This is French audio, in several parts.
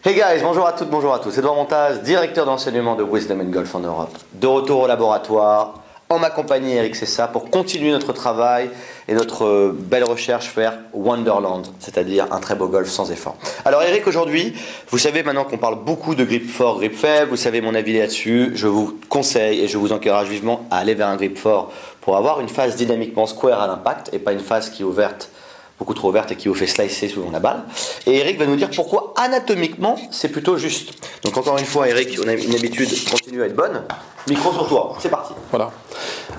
Hey guys, bonjour à toutes, bonjour à tous. Edouard Montage, directeur d'enseignement de Wisdom and Golf en Europe. De retour au laboratoire, en ma compagnie Eric Sessa pour continuer notre travail et notre belle recherche vers Wonderland, c'est-à-dire un très beau golf sans effort. Alors Eric, aujourd'hui, vous savez maintenant qu'on parle beaucoup de grip fort, grip faible, vous savez mon avis là-dessus, je vous conseille et je vous encourage vivement à aller vers un grip fort pour avoir une phase dynamiquement square à l'impact et pas une phase qui est ouverte, beaucoup trop ouverte et qui vous fait slicer souvent la balle. Et Eric va nous dire pourquoi anatomiquement c'est plutôt juste. Donc encore une fois Eric, on a une habitude continue à être bonne. Micro sur toi, c'est parti. Voilà.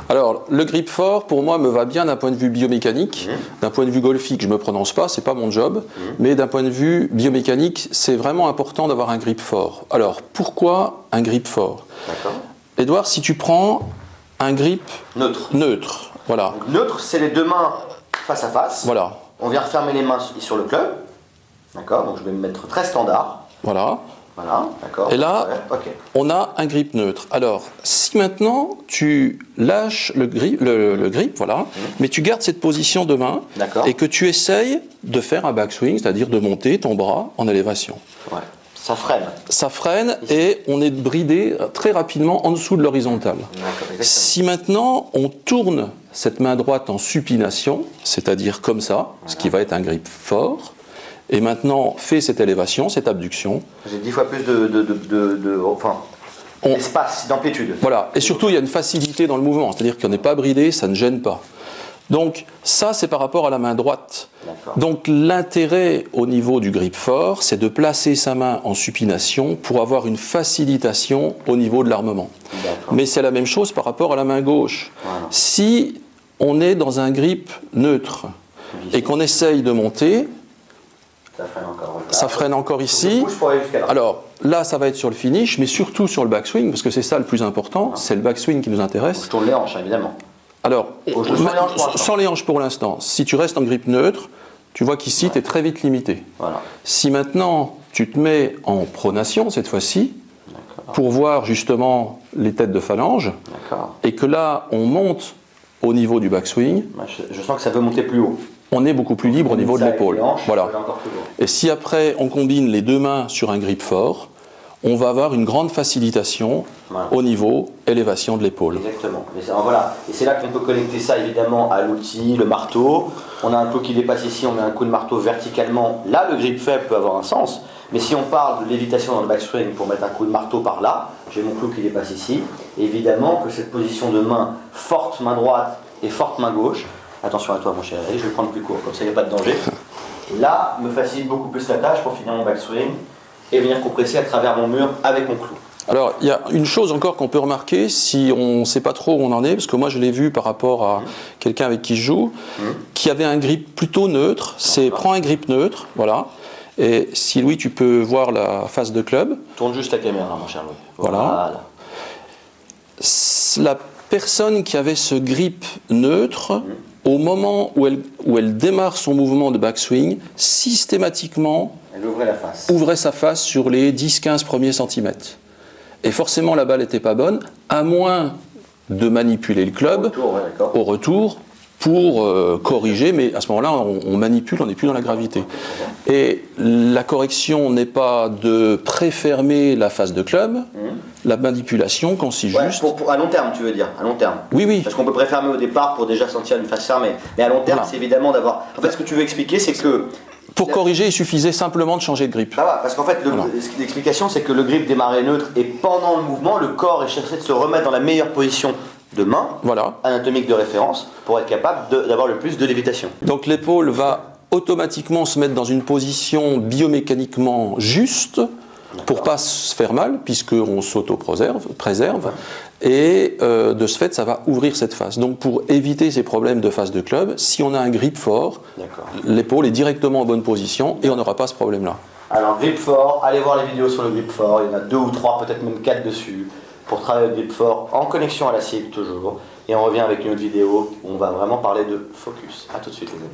Alors le grip fort pour moi me va bien d'un point de vue biomécanique, d'un point de vue golfique je me prononce pas, c'est pas mon job, mais d'un point de vue biomécanique c'est vraiment important d'avoir un grip fort. Alors pourquoi un grip fort? D'accord. Edouard, si tu prends un grip neutre, voilà. Donc, neutre, c'est les deux mains face à face. Voilà. On vient refermer les mains sur le club. D'accord, donc je vais me mettre très standard. Voilà. Voilà, d'accord. Et là, ouais, okay. On a un grip neutre. Alors, si maintenant tu lâches le grip, voilà, mais tu gardes cette position de main et que tu essayes de faire un backswing, c'est-à-dire de monter ton bras en élévation. Ouais. Ça freine. Ça freine et on est bridé très rapidement en dessous de l'horizontale. Si maintenant on tourne cette main droite en supination, c'est-à-dire comme ça, voilà, ce qui va être un grip fort, et maintenant fait cette élévation, cette abduction. J'ai 10 fois plus d'espace, d'amplitude. Voilà, et surtout il y a une facilité dans le mouvement, c'est-à-dire qu'on n'est pas bridé, ça ne gêne pas. Donc ça c'est par rapport à la main droite. Donc l'intérêt au niveau du grip fort, c'est de placer sa main en supination pour avoir une facilitation au niveau de l'armement. Mais c'est la même chose par rapport à la main gauche. Voilà. Si on est dans un grip neutre et qu'on essaye de monter, ça freine encore ici. Alors là, ça va être sur le finish, mais surtout sur le backswing, parce que c'est ça le plus important, c'est le backswing qui nous intéresse. Je tourne les hanches, évidemment. Alors, sans les hanches pour l'instant. Si tu restes en grip neutre, tu vois qu'ici, tu es très vite limité. Voilà. Si maintenant, tu te mets en pronation, cette fois-ci, pour voir justement les têtes de phalange, et que là, on monte au niveau du backswing, je sens que ça peut monter plus haut. On est beaucoup plus libre au niveau de l'épaule. Voilà. Et si après on combine les deux mains sur un grip fort, on va avoir une grande facilitation au niveau élévation de l'épaule. Exactement. Voilà. Et c'est là qu'on peut connecter ça évidemment à l'outil, le marteau. On a un clou qui dépasse ici, on met un coup de marteau verticalement. Là, le grip faible peut avoir un sens. Mais si on parle de lévitation dans le backswing pour mettre un coup de marteau par là, j'ai mon clou qui dépasse ici. Évidemment que cette position de main forte main droite et forte main gauche, attention à toi mon cher Eric, je vais prendre plus court, comme ça il n'y a pas de danger. Là, me facilite beaucoup plus la tâche pour finir mon backswing et venir compresser à travers mon mur avec mon clou. Alors, il y a une chose encore qu'on peut remarquer si on ne sait pas trop où on en est, parce que moi je l'ai vu par rapport à quelqu'un avec qui je joue, qui avait un grip plutôt neutre, c'est prends un grip neutre, voilà, et si Louis tu peux voir la face de club. Tourne juste la caméra mon cher Louis. Voilà. La personne qui avait ce grip neutre, au moment où elle démarre son mouvement de backswing, systématiquement, elle ouvrait sa face sur les 10-15 premiers centimètres. Et forcément, la balle n'était pas bonne, à moins de manipuler le club au retour pour corriger, mais à ce moment-là, on manipule, on n'est plus dans la gravité. Et la correction n'est pas de préfermer la face de club, la manipulation consiste juste... à long terme, tu veux dire, à long terme. Oui, oui. Parce qu'on peut préfermer au départ pour déjà sentir une face fermée. Mais à long terme, c'est évidemment d'avoir... En fait, ce que tu veux expliquer, c'est que... Pour corriger, il suffisait simplement de changer de grip. Ah, parce qu'en fait, l'explication, c'est que le grip démarrait neutre et pendant le mouvement, le corps est cherché de se remettre dans la meilleure position de main, anatomique de référence, pour être capable d'avoir le plus de lévitation. Donc l'épaule va automatiquement se mettre dans une position biomécaniquement juste pour ne pas se faire mal, puisqu'on s'auto-préserve, et de ce fait, ça va ouvrir cette face. Donc pour éviter ces problèmes de face de club, si on a un grip fort, l'épaule est directement en bonne position et on n'aura pas ce problème-là. Alors grip fort, allez voir les vidéos sur le grip fort, il y en a 2 ou 3, peut-être même 4 dessus, pour travailler le grip fort en connexion à la cible toujours. Et on revient avec une autre vidéo où on va vraiment parler de focus. A tout de suite les amis.